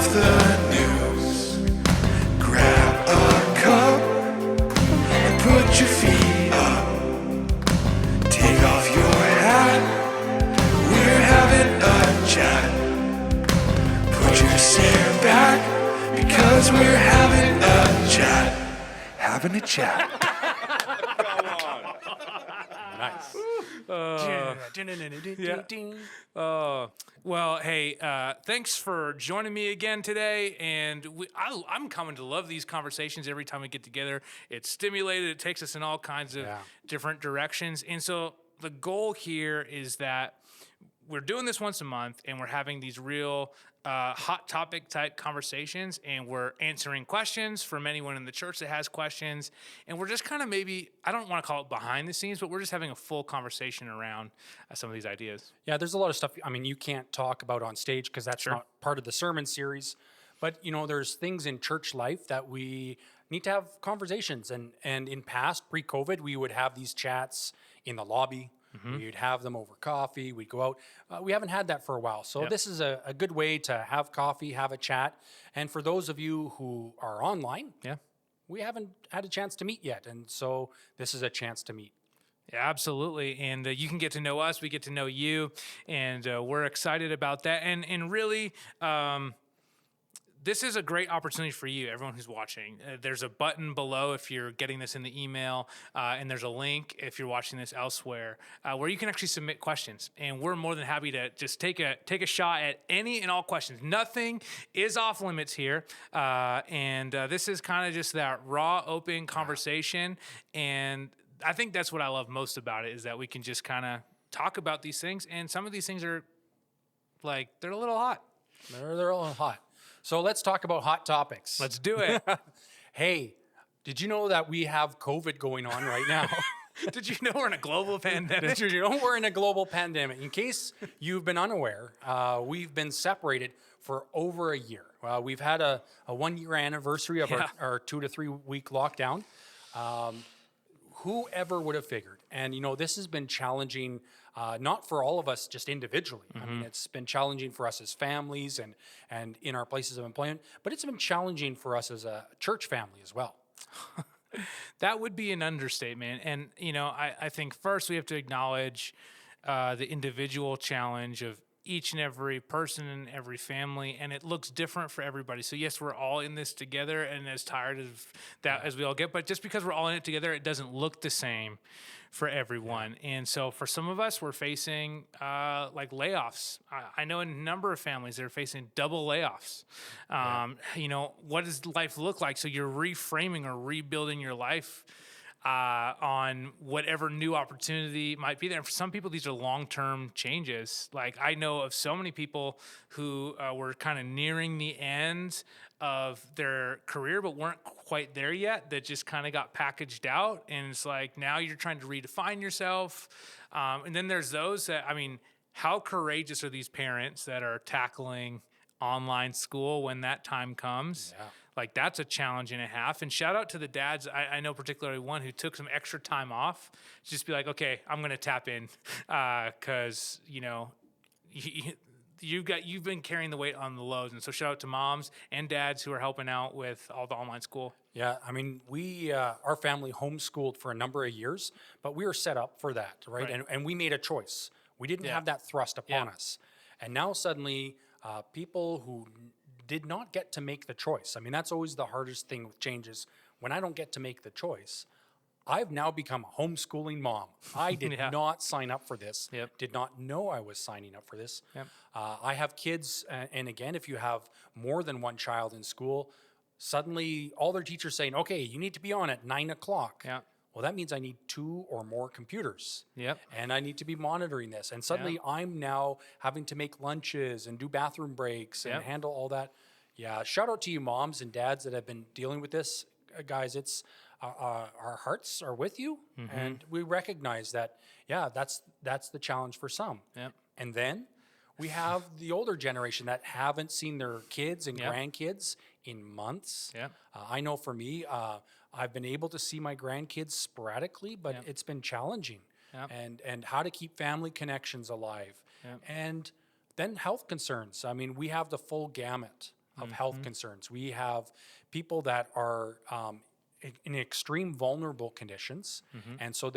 off the news. Grab a cup and put your feet up. Take off your hat. We're having a chat. Put your chair back because we're having a chat. Having a chat. Nice. Well, hey, thanks for joining me again today. And I'm coming to love these conversations every time we get together. It's stimulated. It takes us in all kinds of different directions. And so the goal here is that we're doing this once a month, and we're having these real hot topic type conversations, and we're answering questions from anyone in the church that has questions. And we're just kind of maybe, I don't want to call it behind the scenes, but we're just having a full conversation around some of these ideas. Yeah, there's a lot of stuff, I mean, you can't talk about on stage because that's not part of the sermon series. But, you know, there's things in church life that we need to have conversations. And in past, pre-COVID, we would have these chats in the lobby. We'd have them over coffee. We'd go out. We haven't had that for a while. So this is a good way to have coffee, have a chat. And for those of you who are online, we haven't had a chance to meet yet. And so this is a chance to meet. Yeah, absolutely. And you can get to know us. We get to know you. And we're excited about that. And really, this is a great opportunity for you, everyone who's watching. There's a button below if you're getting this in the email, and there's a link if you're watching this elsewhere, where you can actually submit questions. And we're more than happy to just take a shot at any and all questions. Nothing is off limits here, and this is kind of just that raw, open conversation. And I think that's what I love most about it, is that we can just kind of talk about these things. And some of these things are like, they're a little hot. They're a little hot. So let's talk about hot topics. Let's do it. Hey, did you know that we have COVID going on right now? Did you know we're in a global pandemic? Did you know we're in a global pandemic? In case you've been unaware, we've been separated for over a year. We've had a 1 year anniversary of our 2 to 3 week lockdown. Whoever would have figured? And, you know, this has been challenging, not for all of us just individually. I mean, it's been challenging for us as families and in our places of employment, but it's been challenging for us as a church family as well. That would be an understatement. And, you know, I think first we have to acknowledge the individual challenge of each and every person and every family, and it looks different for everybody. So yes, we're all in this together, and as tired of that as we all get, but just because we're all in it together, it doesn't look the same for everyone. And so for some of us, we're facing like layoffs. I know a number of families that are facing double layoffs. You know, what does life look like? So you're reframing or rebuilding your life on whatever new opportunity might be there. And for some people, these are long-term changes. Like, I know of so many people who were kind of nearing the end of their career, but weren't quite there yet, that just kind of got packaged out. And it's like, now you're trying to redefine yourself. And then there's those that, I mean, how courageous are these parents that are tackling online school when that time comes? Yeah. Like, that's a challenge and a half. And shout out to the dads. I know particularly one who took some extra time off to just be like, okay, I'm going to tap in because, you know, you've been carrying the weight on the lows. And so shout out to moms and dads who are helping out with all the online school. Yeah, I mean, our family homeschooled for a number of years, but we were set up for that, right? And we made a choice. We didn't have that thrust upon us. And now suddenly people who did not get to make the choice. I mean, that's always the hardest thing with changes. When I don't get to make the choice, I've now become a homeschooling mom. I did not sign up for this. Did not know I was signing up for this. I have kids, and again, if you have more than one child in school, suddenly all their teachers saying, okay, you need to be on at 9 o'clock. Well, that means I need 2 or more computers. And I need to be monitoring this. And suddenly I'm now having to make lunches and do bathroom breaks and handle all that. Yeah, shout out to you moms and dads that have been dealing with this. Guys, it's our hearts are with you. And we recognize that, that's the challenge for some. And then we have the older generation that haven't seen their kids and grandkids in months. I know for me, I've been able to see my grandkids sporadically, but it's been challenging. And how to keep family connections alive. And then health concerns. I mean, we have the full gamut of health concerns. We have people that are in extreme vulnerable conditions. And so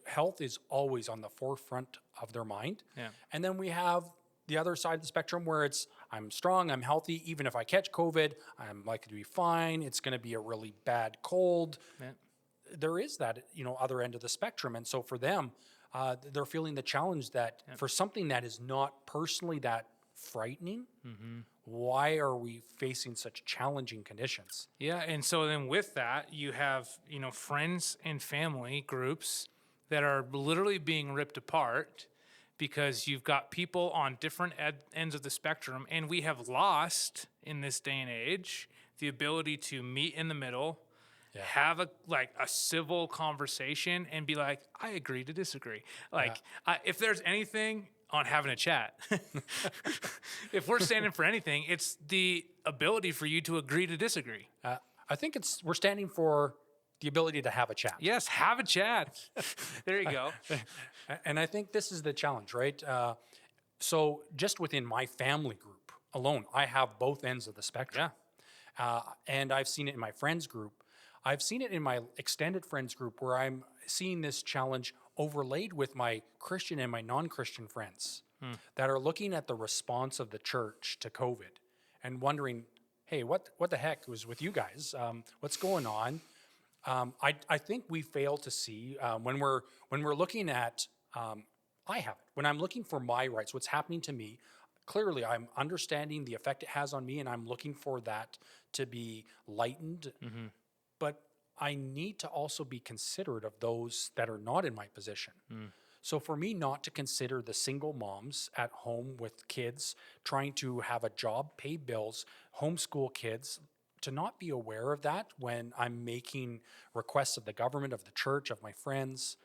health is always on the forefront of their mind. Yeah. And then we have the other side of the spectrum where it's, I'm strong, I'm healthy. Even if I catch COVID, I'm likely to be fine. It's going to be a really bad cold. Yeah. There is that, other end of the spectrum. And so for them, they're feeling the challenge that for something that is not personally that frightening, why are we facing such challenging conditions? Yeah, and so then with that, you have, friends and family groups that are literally being ripped apart because you've got people on different ends of the spectrum, and we have lost in this day and age the ability to meet in the middle, have a civil conversation, and be like, I agree to disagree. If there's anything on having a chat, if we're standing for anything, it's the ability for you to agree to disagree. I think we're standing for the ability to have a chat. Yes, have a chat. There you go. And I think this is the challenge, right? So just within my family group alone, I have both ends of the spectrum. Yeah. And I've seen it in my friends group. I've seen it in my extended friends group where I'm seeing this challenge overlaid with my Christian and my non-Christian friends that are looking at the response of the church to COVID and wondering, hey, what the heck was with you guys? What's going on? I think we fail to see when we're looking at when I'm looking for my rights, what's happening to me. Clearly, I'm understanding the effect it has on me, and I'm looking for that to be lightened. But I need to also be considerate of those that are not in my position. So for me not to consider the single moms at home with kids, trying to have a job, pay bills, homeschool kids, to not be aware of that when I'm making requests of the government, of the church, of my friends,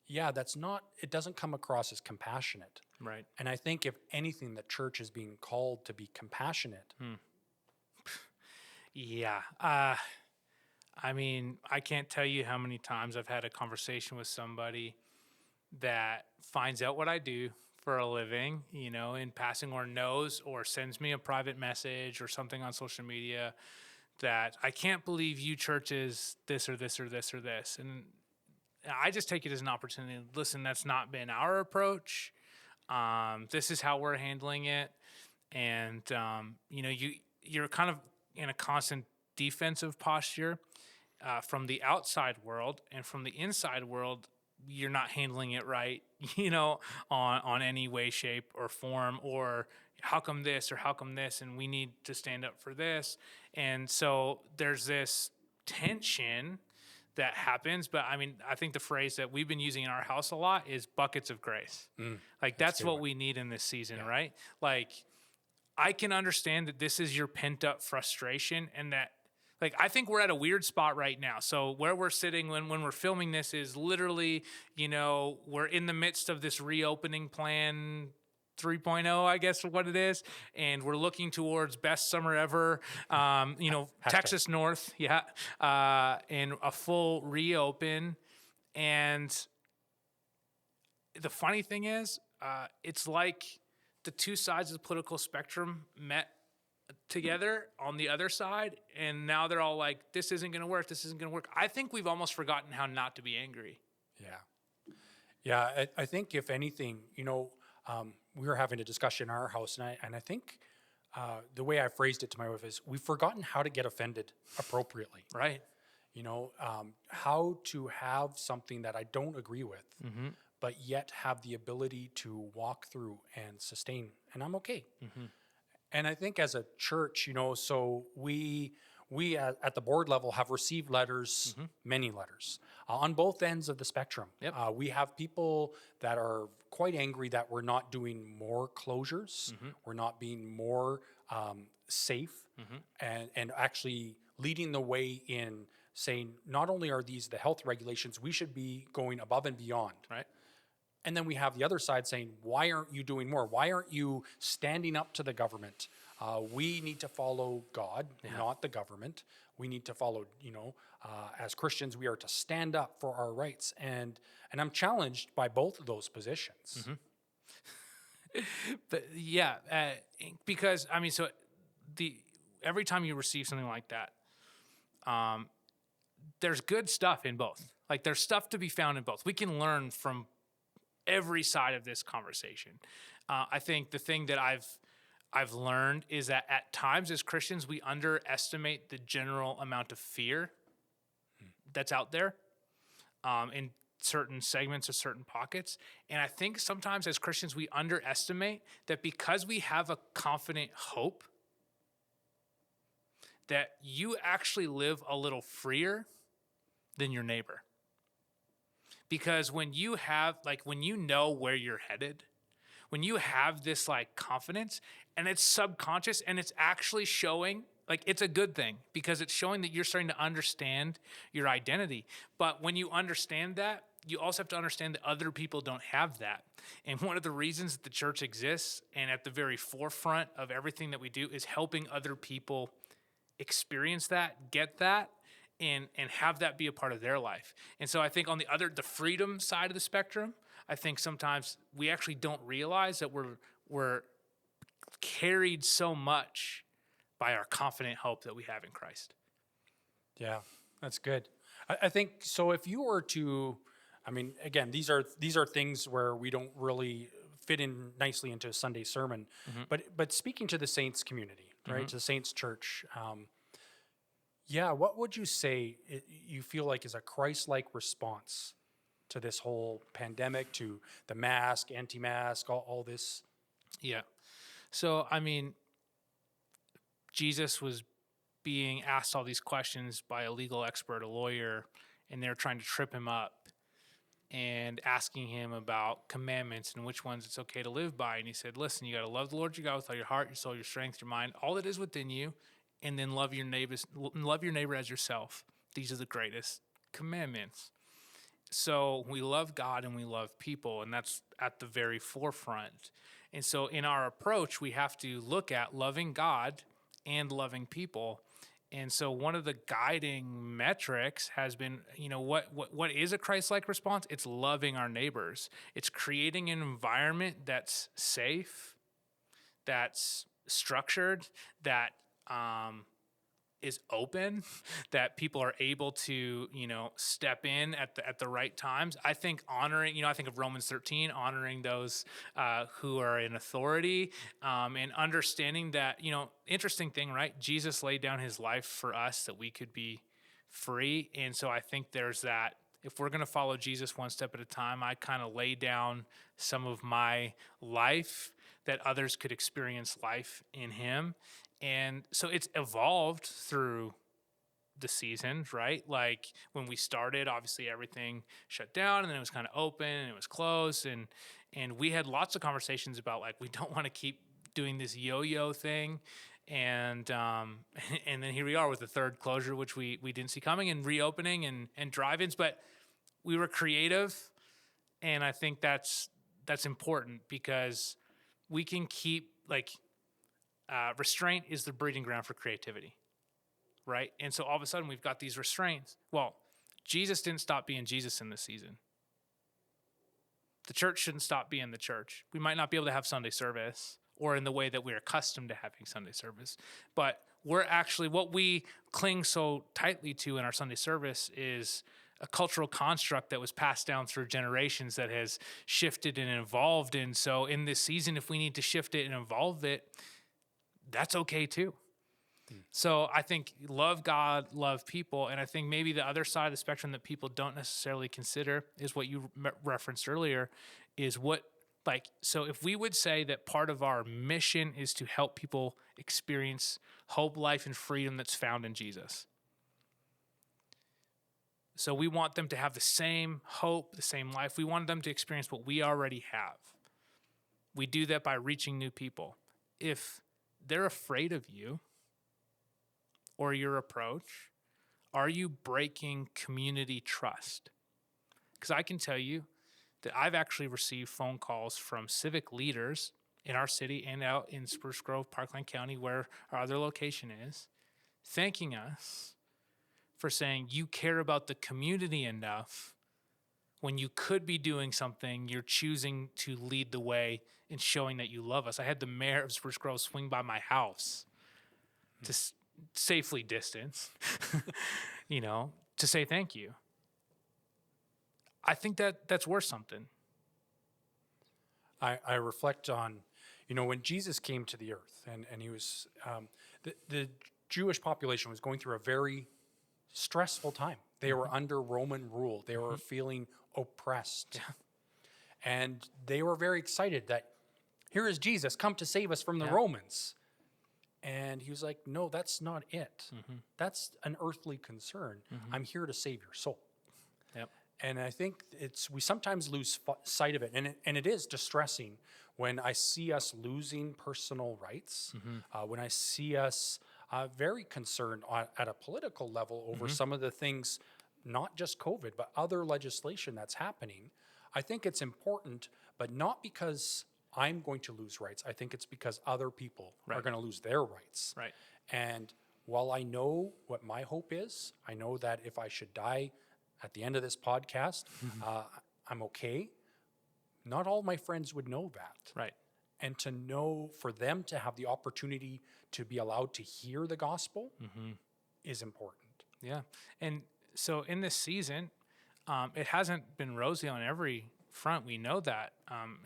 it doesn't come across as compassionate. Right. And I think if anything, the church is being called to be compassionate. Yeah. I mean, I can't tell you how many times I've had a conversation with somebody that finds out what I do for a living, in passing, or knows or sends me a private message or something on social media that I can't believe you churches this or this or this or this. And I just take it as an opportunity. Listen, that's not been our approach. This is how we're handling it. And, you're kind of in a constant defensive posture from the outside world, and from the inside world, you're not handling it right, on any way, shape, or form, or how come this or how come this, and we need to stand up for this. And so there's this tension that happens. But I mean, I think the phrase that we've been using in our house a lot is buckets of grace. That's what we need in this season, right? I can understand that this is your pent up frustration, and that I think we're at a weird spot right now. So where we're sitting when we're filming this is literally, we're in the midst of this reopening plan 3.0, I guess what it is. And we're looking towards best summer ever, Texas North. Yeah. And a full reopen. And the funny thing is, it's like the two sides of the political spectrum met together on the other side, and now they're all like, this isn't going to work, this isn't going to work. I think we've almost forgotten how not to be angry. I think if anything, we were having a discussion in our house, and I think the way I phrased it to my wife is, we've forgotten how to get offended appropriately. Right. How to have something that I don't agree with, but yet have the ability to walk through and sustain, and I'm okay. And I think as a church, so we at the board level have received letters, many letters, on both ends of the spectrum. We have people that are quite angry that we're not doing more closures, we're not being more safe, and actually leading the way in saying, not only are these the health regulations, we should be going above and beyond. Right. And then we have the other side saying, why aren't you doing more? Why aren't you standing up to the government? We need to follow God, not the government. We need to follow, as Christians, we are to stand up for our rights. And I'm challenged by both of those positions. But yeah, because I mean, so every time you receive something like that, there's good stuff in both. Like there's stuff to be found in both. We can learn from every side of this conversation. I think the thing that I've learned is that at times as Christians, we underestimate the general amount of fear that's out there in certain segments or certain pockets. And I think sometimes as Christians, we underestimate that because we have a confident hope that you actually live a little freer than your neighbor. Because when you have, like, when you know where you're headed, when you have this like confidence and it's subconscious and it's actually showing, like, it's a good thing because it's showing that you're starting to understand your identity. But when you understand that, you also have to understand that other people don't have that. And one of the reasons that the church exists and at the very forefront of everything that we do is helping other people experience that, get that, and have that be a part of their life. And so I think on the freedom side of the spectrum, I think sometimes we actually don't realize that we're carried so much by our confident hope that we have in Christ. Yeah, that's good. I think so. If you were to, I mean, again, these are things where we don't really fit in nicely into a Sunday sermon, but speaking to the Saints community, right, to the Saints church, yeah, what would you say you feel like is a Christ-like response to this whole pandemic, to the mask, anti-mask, all this? Yeah. So, I mean, Jesus was being asked all these questions by a legal expert, a lawyer, and they're trying to trip him up and asking him about commandments and which ones it's okay to live by. And he said, listen, you got to love the Lord your God with all your heart, your soul, your strength, your mind, all that is within you, and then love your neighbor as yourself. These are the greatest commandments. So we love God and we love people, and that's at the very forefront. And so in our approach, we have to look at loving God and loving people. And so one of the guiding metrics has been, what is a Christ-like response? It's loving our neighbors. It's creating an environment that's safe, that's structured, that is open, that people are able to, step in at the right times. I think honoring, I think of Romans 13, honoring those who are in authority, and understanding that, interesting thing, right? Jesus laid down his life for us that we could be free. And so I think there's that. If we're going to follow Jesus one step at a time, I kind of lay down some of my life that others could experience life in him. And so it's evolved through the seasons, right? Like when we started, obviously everything shut down and then it was kind of open and it was closed. And we had lots of conversations about like, we don't want to keep doing this yo-yo thing. And and then here we are with the third closure, which we didn't see coming, and reopening and drive-ins, but we were creative. And I think that's important because we can keep restraint is the breeding ground for creativity, right? And so all of a sudden we've got these restraints. Well, Jesus didn't stop being Jesus in this season. The church shouldn't stop being the church. We might not be able to have Sunday service or in the way that we're accustomed to having Sunday service, but we're actually, what we cling so tightly to in our Sunday service is a cultural construct that was passed down through generations that has shifted and evolved. And so in this season, if we need to shift it and evolve it, that's okay too. So I think love God, love people. And I think maybe the other side of the spectrum that people don't necessarily consider is what you referenced earlier is so if we would say that part of our mission is to help people experience hope, life, and freedom that's found in Jesus. So we want them to have the same hope, the same life. We want them to experience what we already have. We do that by reaching new people. If they're afraid of you or your approach, are you breaking community trust? Because I can tell you that I've actually received phone calls from civic leaders in our city and out in Spruce Grove, Parkland County, where our other location is, thanking us for saying you care about the community enough when you could be doing something, you're choosing to lead the way in showing that you love us. I had the mayor of Spruce Grove swing by my house to safely distance, to say thank you. I think that's worth something. I reflect on, when Jesus came to the earth and he was, the Jewish population was going through a very stressful time. They were under Roman rule. They were feeling oppressed. And they were very excited that here is Jesus come to save us from the Romans. And he was like, no, that's not it. That's an earthly concern. I'm here to save your soul. Yep. And I think we sometimes lose sight of it. And it is distressing when I see us losing personal rights, when I see us very concerned at a political level over some of the things, not just COVID, but other legislation that's happening. I think it's important, but not because I'm going to lose rights. I think it's because other people are going to lose their rights. Right. And while I know what my hope is, I know that if I should die at the end of this podcast, I'm okay. Not all my friends would know that. Right. And to know, for them to have the opportunity to be allowed to hear the gospel is important. Yeah. And so in this season, it hasn't been rosy on every front. We know that.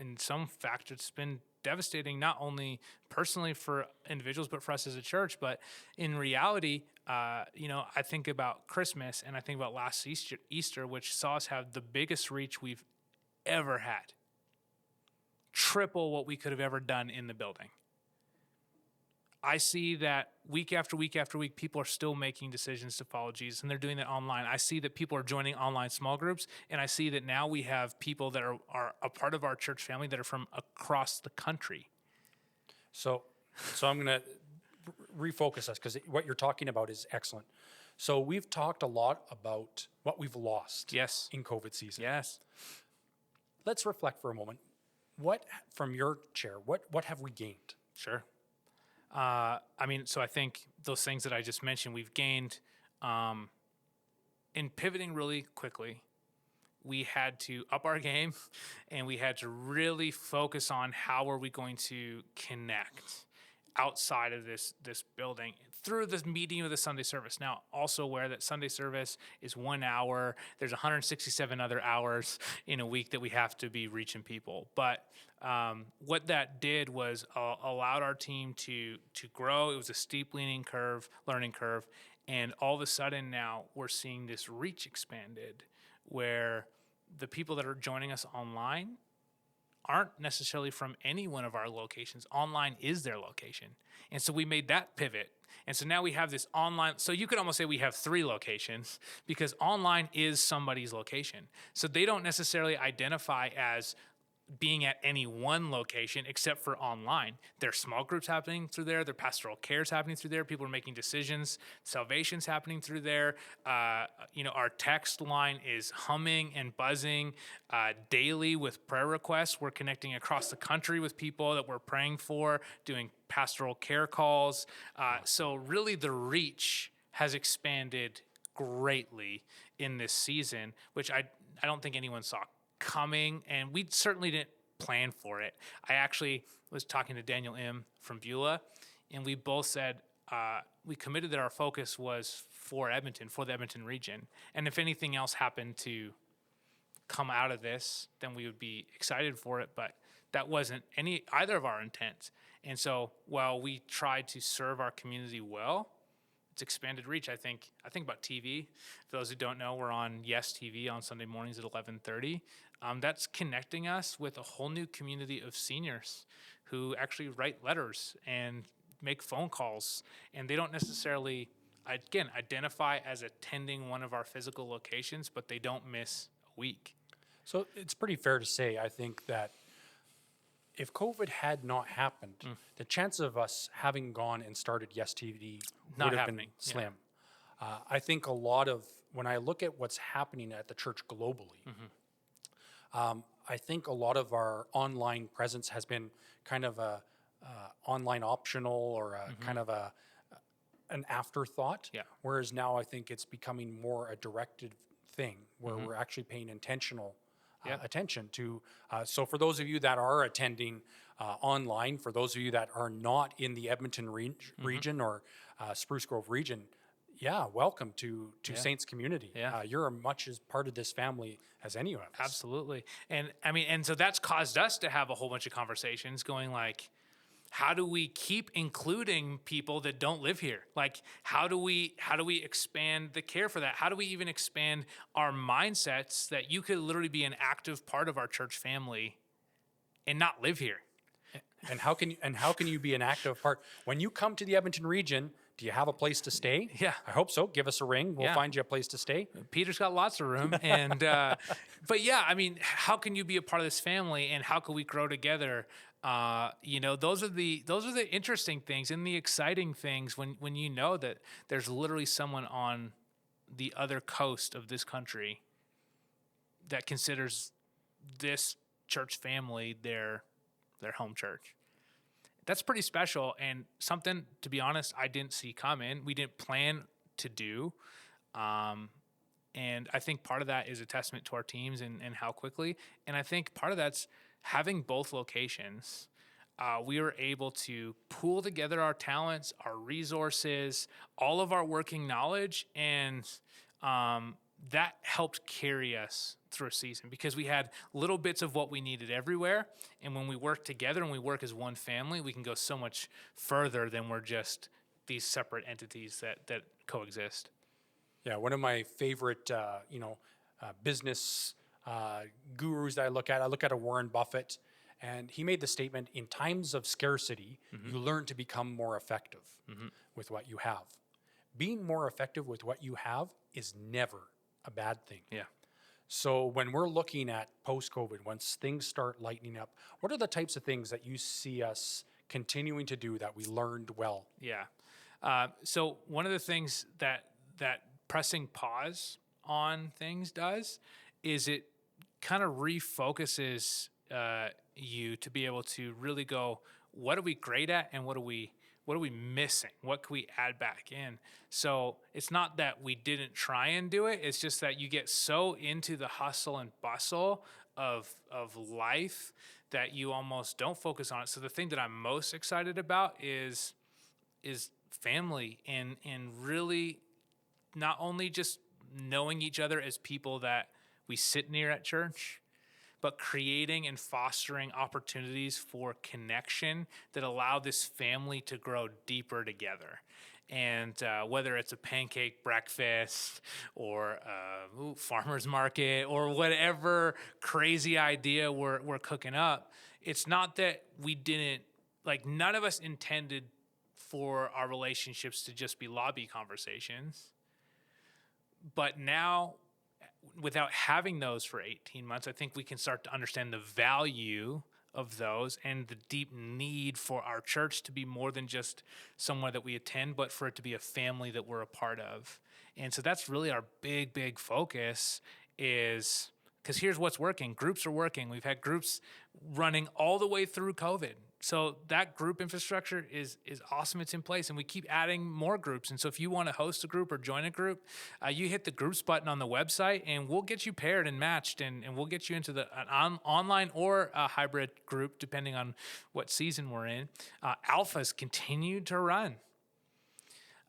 In some factors, it's been devastating, not only personally for individuals, but for us as a church. But in reality, I think about Christmas and I think about last Easter, which saw us have the biggest reach we've ever had. Triple what we could have ever done in the building. I see that week after week after week, people are still making decisions to follow Jesus, and they're doing that online. I see that people are joining online small groups, and I see that now we have people that are a part of our church family that are from across the country. So I'm going to refocus us because what you're talking about is excellent. So we've talked a lot about what we've lost in COVID season. Yes. Let's reflect for a moment. What, from your chair, what have we gained? Sure. So I think those things that I just mentioned, we've gained in pivoting really quickly. We had to up our game and we had to really focus on how are we going to connect outside of this building through this medium of the Sunday service. Now, also aware that Sunday service is 1 hour. There's 167 other hours in a week that we have to be reaching people. But what that did was allowed our team to grow. It was a steep learning curve, and all of a sudden now we're seeing this reach expanded, where the people that are joining us online aren't necessarily from any one of our locations. Online is their location. And so we made that pivot. And so now we have this online. So you could almost say we have 3 locations because online is somebody's location. So they don't necessarily identify as being at any one location except for online. There's small groups happening through there. Their pastoral care is happening through there. People are making decisions. Salvation's happening through there. Our text line is humming and buzzing daily with prayer requests. We're connecting across the country with people that we're praying for, doing pastoral care calls. So really the reach has expanded greatly in this season, which I don't think anyone saw coming, and we certainly didn't plan for it. I actually was talking to Daniel M. from Beulah, and we both said we committed that our focus was for Edmonton, for the Edmonton region. And if anything else happened to come out of this, then we would be excited for it, but that wasn't either of our intents. And so while we tried to serve our community well, it's expanded reach. I think about TV. For those who don't know, we're on Yes TV on Sunday mornings at 11:30. That's connecting us with a whole new community of seniors who actually write letters and make phone calls, and they don't necessarily, again, identify as attending one of our physical locations, but they don't miss a week. So it's pretty fair to say, I think, that if COVID had not happened, the chance of us having gone and started Yes TV would have been slim. I think a lot of, when I look at what's happening at the church globally, I think a lot of our online presence has been kind of a online optional or a kind of an afterthought. Yeah. Whereas now I think it's becoming more a directed thing where we're actually paying intentional attention to. So for those of you that are attending online, for those of you that are not in the Edmonton region or Spruce Grove region, yeah, welcome to Saints community. Yeah. You're as much as part of this family as any of us. Absolutely. And I mean, and so that's caused us to have a whole bunch of conversations going like, how do we keep including people that don't live here? Like, how do we expand the care for that? How do we even expand our mindsets that you could literally be an active part of our church family and not live here? And how can you be an active part when you come to the Edmonton region? Do you have a place to stay? Yeah. I hope so. Give us a ring. We'll find you a place to stay. Peter's got lots of room, and but yeah, I mean, how can you be a part of this family, and how can we grow together? Those are the interesting things and the exciting things when you know that there's literally someone on the other coast of this country that considers this church family their home church. That's pretty special and something, to be honest, I didn't see coming. We didn't plan to do. And I think part of that is a testament to our teams and how quickly. And I think part of that's having both locations. We were able to pool together our talents, our resources, all of our working knowledge, and that helped carry us through a season because we had little bits of what we needed everywhere. And when we work together and we work as one family, we can go so much further than we're just these separate entities that coexist. Yeah, one of my favorite, business gurus that I look at a Warren Buffett, and he made the statement, in times of scarcity, you learn to become more effective with what you have. Being more effective with what you have is never a bad thing. Yeah. So when we're looking at post-COVID, once things start lightening up, what are the types of things that you see us continuing to do that we learned well? Yeah. So one of the things that pressing pause on things does is it kind of refocuses you to be able to really go, what are we great at and what are we missing? What can we add back in? So it's not that we didn't try and do it. It's just that you get so into the hustle and bustle of life that you almost don't focus on it. So the thing that I'm most excited about is family and really not only just knowing each other as people that we sit near at church, but creating and fostering opportunities for connection that allow this family to grow deeper together. And whether it's a pancake breakfast or a farmer's market or whatever crazy idea we're cooking up, it's not that we didn't, like, none of us intended for our relationships to just be lobby conversations. But now, without having those for 18 months, I think we can start to understand the value of those and the deep need for our church to be more than just somewhere that we attend, but for it to be a family that we're a part of. And so that's really our big focus, is because here's what's working. Groups are working. We've had groups running all the way through COVID. So that group infrastructure is awesome. It's in place, and we keep adding more groups. And so if you want to host a group or join a group, you hit the groups button on the website, and we'll get you paired and matched, and we'll get you into an online or a hybrid group, depending on what season we're in. Alphas continue to run.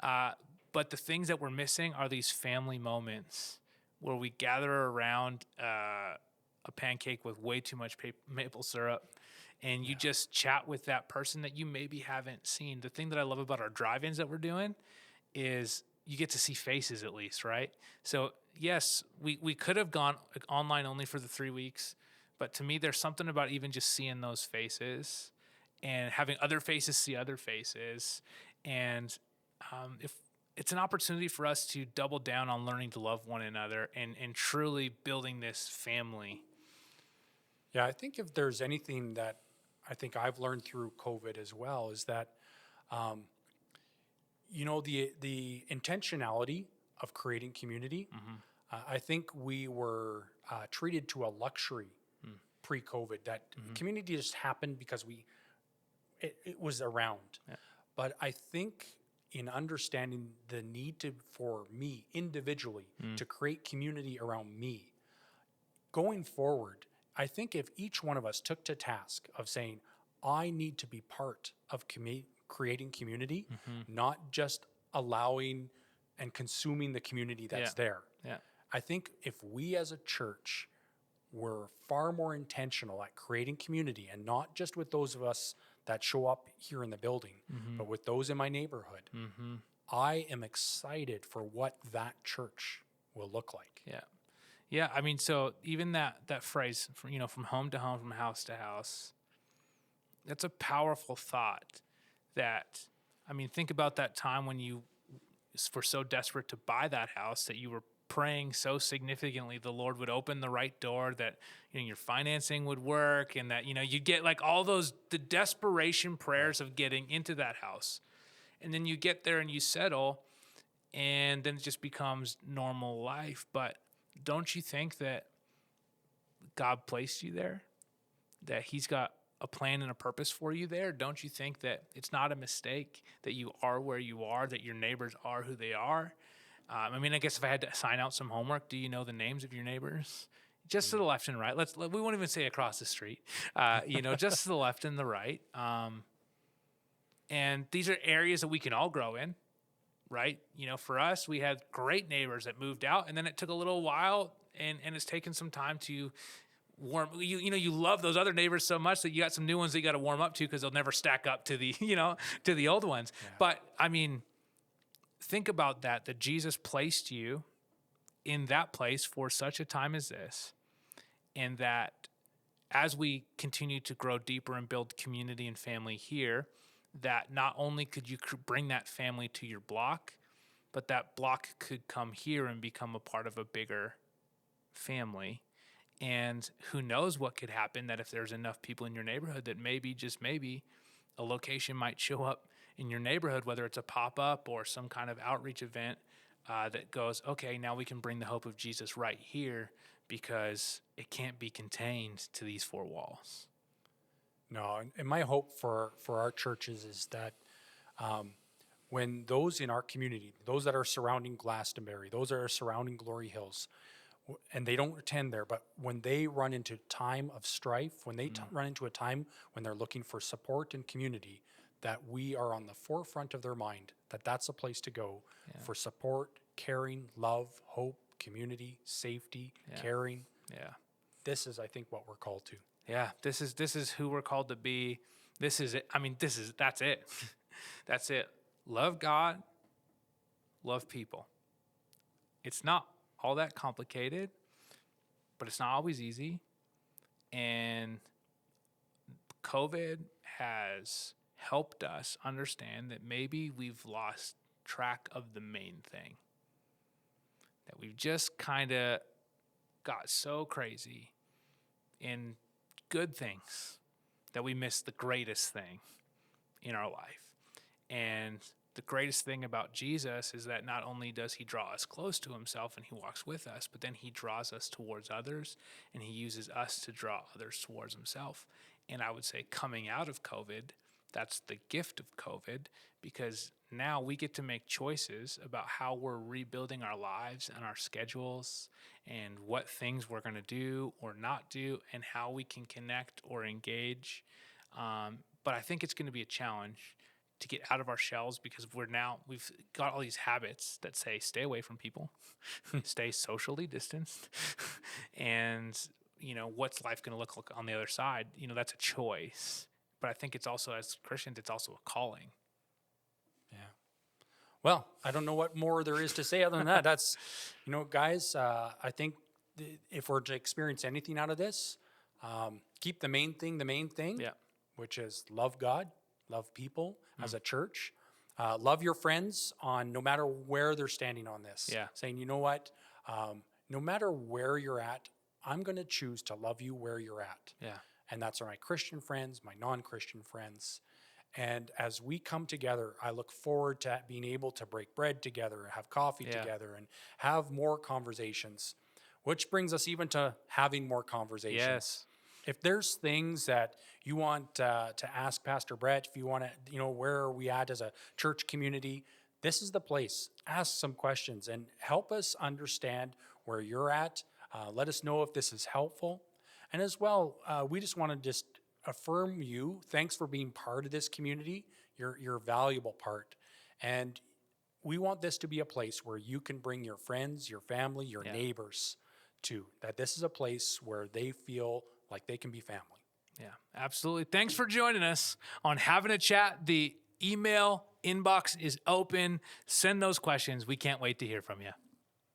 But the things that we're missing are these family moments where we gather around a pancake with way too much maple syrup, and you just chat with that person that you maybe haven't seen. The thing that I love about our drive-ins that we're doing is you get to see faces at least, right? So yes, we could have gone online only for the 3 weeks, but to me, there's something about even just seeing those faces and having other faces see other faces. And if it's an opportunity for us to double down on learning to love one another and truly building this family. Yeah, I think if there's anything that I think I've learned through COVID as well is that, the intentionality of creating community. I think we were treated to a luxury pre-COVID, that community just happened because it was around. Yeah. But I think in understanding the need for me individually to create community around me, going forward, I think if each one of us took to task of saying, I need to be part of creating community, not just allowing and consuming the community that's there. Yeah. I think if we as a church were far more intentional at creating community, and not just with those of us that show up here in the building, but with those in my neighborhood, I am excited for what that church will look like. Yeah. Yeah. I mean, so even that phrase, from home to home, from house to house, that's a powerful thought. Think about that time when you were so desperate to buy that house that you were praying so significantly the Lord would open the right door, that your financing would work, and that you'd get like all the desperation prayers of getting into that house. And then you get there and you settle, and then it just becomes normal life. But don't you think that God placed you there, that he's got a plan and a purpose for you there? Don't you think that it's not a mistake that you are where you are, that your neighbors are who they are? I guess if I had to assign out some homework, do you know the names of your neighbors? Just to the left and right. We won't even say across the street. Just to the left and the right. And these are areas that we can all grow in, right? For us, we had great neighbors that moved out, and then it took a little while, and it's taken some time to warm. You love those other neighbors so much that you got some new ones that you got to warm up to, because they'll never stack up to the to the old ones. Yeah. But think about that Jesus placed you in that place for such a time as this, and that as we continue to grow deeper and build community and family here, that not only could you bring that family to your block, but that block could come here and become a part of a bigger family. And who knows what could happen, that if there's enough people in your neighborhood, that maybe, just maybe, a location might show up in your neighborhood, whether it's a pop-up or some kind of outreach event that goes, okay, now we can bring the hope of Jesus right here, because it can't be contained to these four walls. No, and my hope for our churches is that when those in our community, those that are surrounding Glastonbury, those that are surrounding Glory Hills, and they don't attend there, but when they run into time of strife, when they run into a time when they're looking for support and community, that we are on the forefront of their mind, that that's a place to go for support, caring, love, hope, community, safety, caring. Yeah. This is, I think, what we're called to. Yeah, this is who we're called to be. This is it. That's it. That's it. Love God, love people. It's not all that complicated, but it's not always easy. And COVID has helped us understand that maybe we've lost track of the main thing. That we've just kind of got so crazy in good things that we miss the greatest thing in our life. And the greatest thing about Jesus is that not only does he draw us close to himself and he walks with us, but then he draws us towards others, and he uses us to draw others towards himself. And I would say, coming out of COVID, that's the gift of COVID, because now we get to make choices about how we're rebuilding our lives and our schedules, and what things we're going to do or not do, and how we can connect or engage. But I think it's going to be a challenge to get out of our shells, because we've got all these habits that say stay away from people, stay socially distanced, and what's life going to look like on the other side? That's a choice. But I think it's also, as Christians, it's also a calling. Yeah. Well, I don't know what more there is to say other than that. That's, guys, I think if we're to experience anything out of this, keep the main thing, which is love God, love people as a church, love your friends on no matter where they're standing on this. Yeah. Saying, you know what, no matter where you're at, I'm going to choose to love you where you're at. Yeah. And that's my Christian friends, my non-Christian friends. And as we come together, I look forward to being able to break bread together, have coffee together, and have more conversations, which brings us even to having more conversations. Yes. If there's things that you want to ask Pastor Brett, if you want to, where are we at as a church community, this is the place. Ask some questions and help us understand where you're at. Let us know if this is helpful. And as well, we just want to just affirm you. Thanks for being part of this community. You're a valuable part. And we want this to be a place where you can bring your friends, your family, your neighbors to. That this is a place where they feel like they can be family. Yeah, absolutely. Thanks for joining us on Having a Chat. The email inbox is open. Send those questions. We can't wait to hear from you.